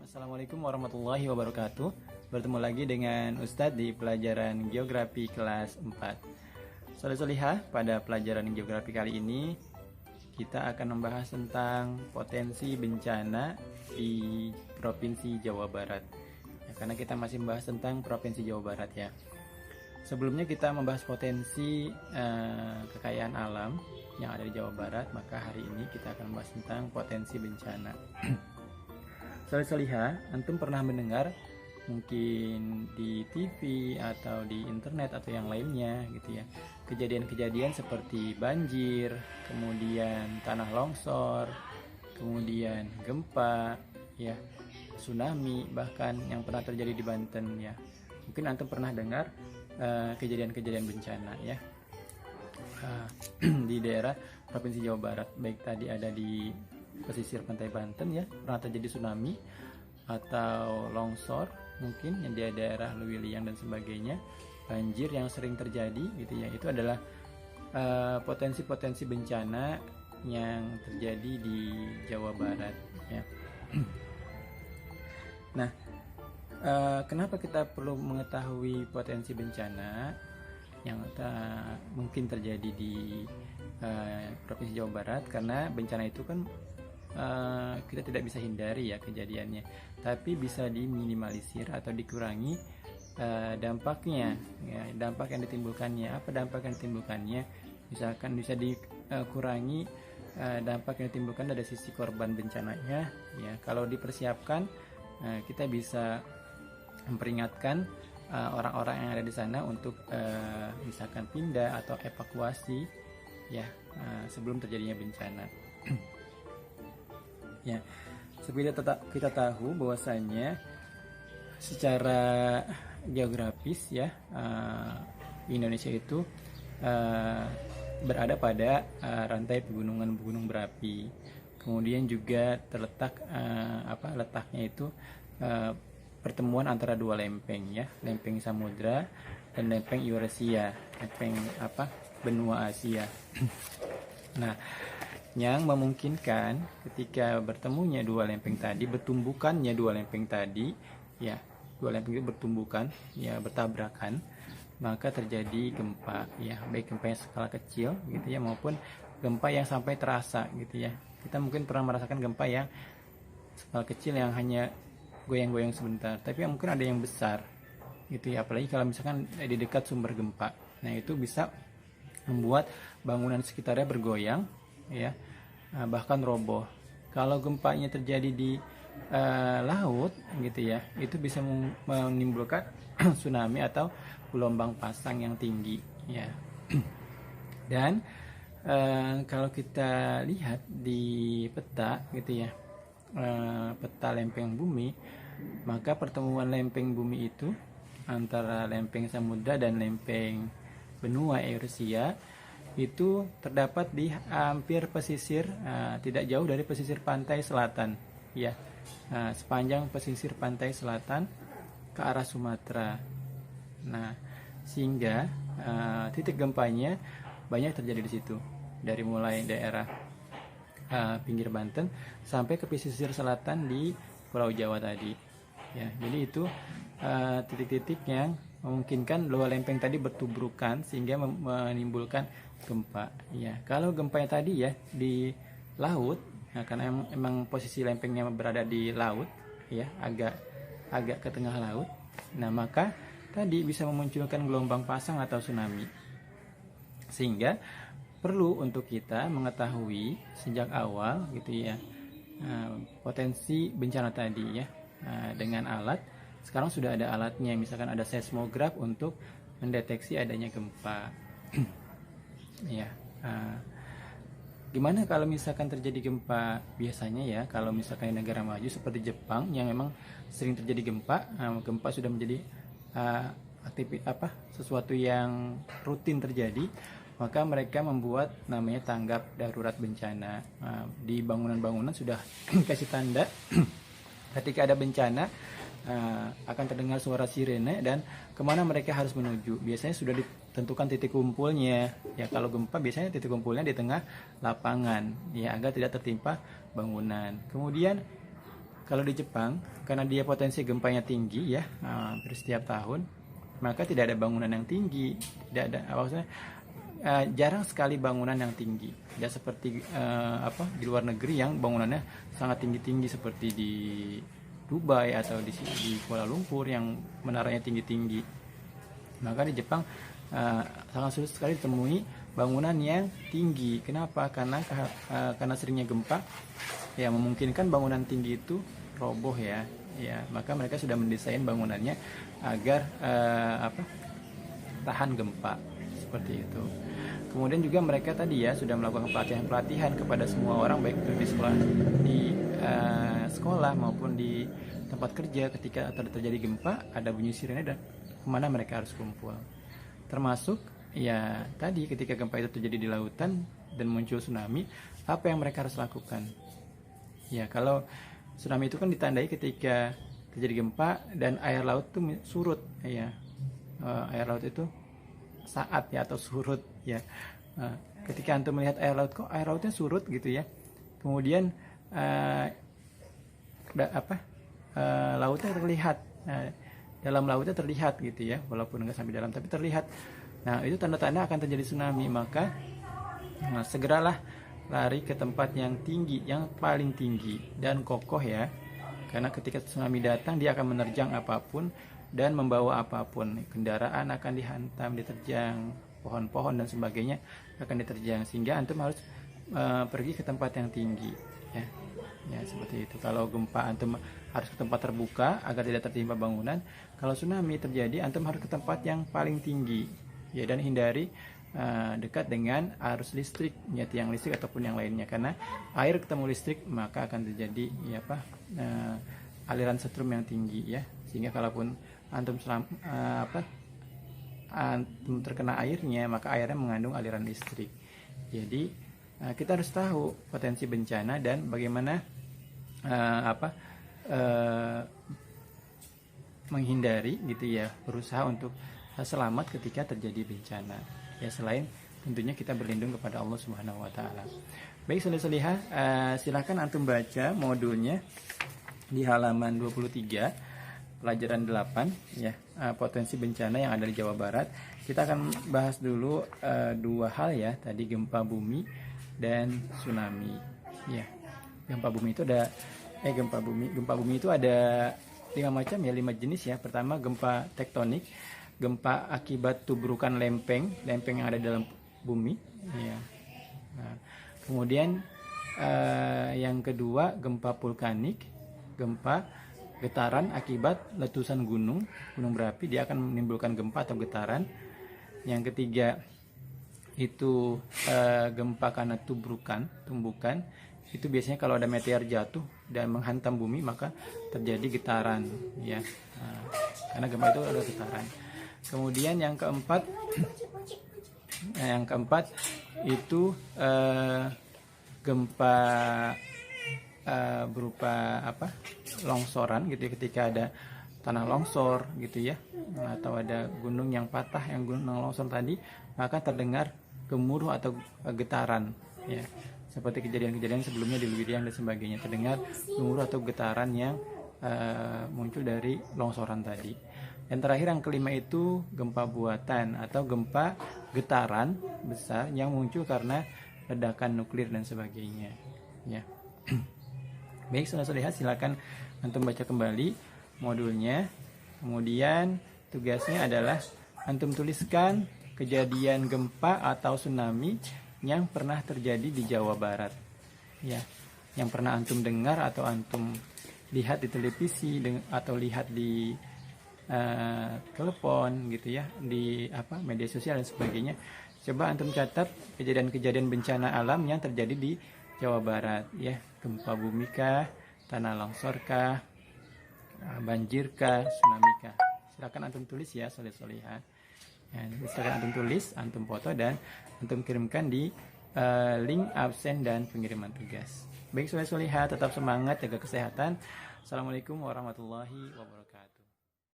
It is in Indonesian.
Assalamualaikum warahmatullahi wabarakatuh. Bertemu lagi dengan Ustadz di pelajaran Geografi kelas 4. Saudara solihah, pada pelajaran Geografi kali ini kita akan membahas tentang potensi bencana di Provinsi Jawa Barat. Ya, karena kita masih membahas tentang Provinsi Jawa Barat ya. Sebelumnya kita membahas potensi kekayaan alam yang ada di Jawa Barat, maka hari ini kita akan membahas tentang potensi bencana. Solihah, antum pernah mendengar mungkin di TV atau di internet atau yang lainnya gitu ya, kejadian-kejadian seperti banjir, kemudian tanah longsor, kemudian gempa ya, tsunami, bahkan yang pernah terjadi di Banten ya. Mungkin antum pernah dengar kejadian-kejadian bencana ya di daerah Provinsi Jawa Barat, baik tadi ada di pesisir pantai Banten ya, pernah terjadi tsunami atau longsor mungkin yang di daerah Lewiliang dan sebagainya, banjir yang sering terjadi gitu ya. Itu adalah potensi-potensi bencana yang terjadi di Jawa Barat ya. Nah, kenapa kita perlu mengetahui potensi bencana yang mungkin terjadi di Provinsi Jawa Barat? Karena bencana itu kan kita tidak bisa hindari ya kejadiannya, tapi bisa diminimalisir atau dikurangi dampaknya ya, dampak yang ditimbulkannya. Apa dampak yang ditimbulkannya? Misalkan bisa dikurangi dampak yang ditimbulkan dari sisi korban bencananya ya. Kalau dipersiapkan, kita bisa memperingatkan orang-orang yang ada di sana untuk misalkan pindah atau evakuasi ya sebelum terjadinya bencana. Ya, seperti kita tahu bahwasanya secara geografis ya, Indonesia itu berada pada rantai pegunungan berapi. Kemudian juga terletak letaknya itu pertemuan antara dua lempeng ya, lempeng Samudra dan lempeng Eurasia, lempeng benua Asia. Nah, yang memungkinkan ketika bertemunya dua lempeng tadi, bertumbukannya dua lempeng tadi ya, dua lempeng itu bertumbukan ya, bertabrakan, maka terjadi gempa ya, baik gempa yang skala kecil gitu ya maupun gempa yang sampai terasa gitu ya. Kita mungkin pernah merasakan gempa yang skala kecil yang hanya goyang-goyang sebentar, tapi mungkin ada yang besar gitu ya, apalagi kalau misalkan di dekat sumber gempa. Nah, itu bisa membuat bangunan sekitarnya bergoyang ya, bahkan roboh. Kalau gempanya terjadi di laut gitu ya, itu bisa menimbulkan tsunami atau gelombang pasang yang tinggi ya. Dan kalau kita lihat di peta gitu ya, peta lempeng bumi, maka pertemuan lempeng bumi itu antara lempeng Samudra dan lempeng benua Eurasia itu terdapat di hampir pesisir, tidak jauh dari pesisir pantai selatan ya, sepanjang pesisir pantai selatan ke arah Sumatera. Nah, sehingga titik gempanya banyak terjadi di situ, dari mulai daerah pinggir Banten sampai ke pesisir selatan di Pulau Jawa tadi ya. Jadi itu titik-titik yang memungkinkan dua lempeng tadi bertubrukan sehingga menimbulkan gempa ya. Kalau gempanya tadi ya di laut ya, karena emang posisi lempengnya berada di laut ya, agak ke tengah laut. Nah, maka tadi bisa memunculkan gelombang pasang atau tsunami, sehingga perlu untuk kita mengetahui sejak awal gitu ya potensi bencana tadi ya, dengan alat. Sekarang sudah ada alatnya, misalkan ada seismograf untuk mendeteksi adanya gempa. Ya, gimana kalau misalkan terjadi gempa? Biasanya ya, kalau misalkan di negara maju seperti Jepang yang memang sering terjadi gempa, gempa sudah menjadi sesuatu yang rutin terjadi, maka mereka membuat namanya tanggap darurat bencana. Di bangunan-bangunan sudah kasih tanda ketika ada bencana akan terdengar suara sirene dan kemana mereka harus menuju. Biasanya sudah ditentukan titik kumpulnya ya. Kalau gempa biasanya titik kumpulnya di tengah lapangan ya, agar tidak tertimpa bangunan. Kemudian Kalau di Jepang, karena dia potensi gempanya tinggi ya, hampir setiap tahun, maka tidak ada bangunan yang tinggi, tidak ada, maksudnya jarang sekali bangunan yang tinggi, tidak seperti di luar negeri yang bangunannya sangat tinggi-tinggi seperti di Dubai atau di Kuala Lumpur yang menaranya tinggi-tinggi. Maka di Jepang sangat sulit sekali ditemui bangunan yang tinggi. Kenapa? Karena seringnya gempa ya memungkinkan bangunan tinggi itu roboh ya. Maka mereka sudah mendesain bangunannya agar tahan gempa seperti itu. Kemudian juga mereka tadi ya sudah melakukan pelatihan kepada semua orang, baik itu di sekolah maupun di tempat kerja. Ketika terjadi gempa, ada bunyi sirene dan kemana mereka harus kumpul. Termasuk ya tadi ketika gempa itu terjadi di lautan dan muncul tsunami, apa yang mereka harus lakukan? Ya, kalau tsunami itu kan ditandai ketika terjadi gempa dan air laut itu surut ya. Air laut itu saat ya atau surut ya. Ketika antum melihat air laut, kok air lautnya surut gitu ya. Kemudian lautnya terlihat. Dalam lautnya terlihat gitu ya, walaupun nggak sampai dalam tapi terlihat. Nah, itu tanda-tanda akan terjadi tsunami. Maka segeralah lari ke tempat yang tinggi, yang paling tinggi dan kokoh ya. Karena ketika tsunami datang, dia akan menerjang apapun dan membawa apapun. Kendaraan akan dihantam, diterjang, pohon-pohon dan sebagainya akan diterjang, sehingga antum harus pergi ke tempat yang tinggi ya. Ya, seperti itu. Kalau gempa antum harus ke tempat terbuka agar tidak tertimpa bangunan. Kalau tsunami terjadi, antum harus ke tempat yang paling tinggi ya, dan hindari dekat dengan arus listrik ya, tiang listrik ataupun yang lainnya, karena air ketemu listrik maka akan terjadi aliran setrum yang tinggi ya, sehingga kalaupun antum antum terkena airnya, maka airnya mengandung aliran listrik. Jadi kita harus tahu potensi bencana dan bagaimana menghindari gitu ya, berusaha untuk selamat ketika terjadi bencana ya, selain tentunya kita berlindung kepada Allah Subhanahu wa taala. Baik, soleh-solehah, silahkan antum baca modulnya di halaman 23 pelajaran 8 ya, potensi bencana yang ada di Jawa Barat. Kita akan bahas dulu dua hal ya, tadi gempa bumi dan tsunami ya. Gempa bumi itu ada gempa bumi itu ada 5 macam ya, 5 jenis ya. Pertama, gempa tektonik, gempa akibat tubrukan lempeng yang ada dalam bumi ya. Nah, kemudian yang kedua, gempa vulkanik, gempa getaran akibat letusan gunung berapi, dia akan menimbulkan gempa atau getaran. Yang ketiga itu gempa karena tumbukan, itu biasanya kalau ada meteor jatuh dan menghantam bumi maka terjadi getaran ya. Nah, karena gempa itu ada getaran. Kemudian yang keempat itu gempa berupa longsoran gitu ya, ketika ada tanah longsor gitu ya, atau ada gunung yang patah, yang gunung longsor tadi, maka terdengar gemuruh atau getaran ya, seperti kejadian-kejadian sebelumnya di Luwiliang dan sebagainya, terdengar gemuruh atau getaran yang muncul dari longsoran tadi. Dan terakhir yang kelima itu gempa buatan atau gempa getaran besar yang muncul karena ledakan nuklir dan sebagainya ya. Baik, saudara-saudara, silakan antum baca kembali modulnya. Kemudian tugasnya adalah antum tuliskan kejadian gempa atau tsunami yang pernah terjadi di Jawa Barat ya, yang pernah antum dengar atau antum lihat di televisi atau lihat di telepon gitu ya, di media sosial dan sebagainya. Coba antum catat kejadian-kejadian bencana alam yang terjadi di Jawa Barat ya, gempa bumi kah, tanah longsor kah, banjir kah, tsunami kah. Silakan antum tulis ya, soleh-solehah. Ya, silakan antum tulis, antum foto dan antum kirimkan di link absen dan pengiriman tugas. Baik, soleh-solehah, tetap semangat, jaga kesehatan. Assalamualaikum warahmatullahi wabarakatuh.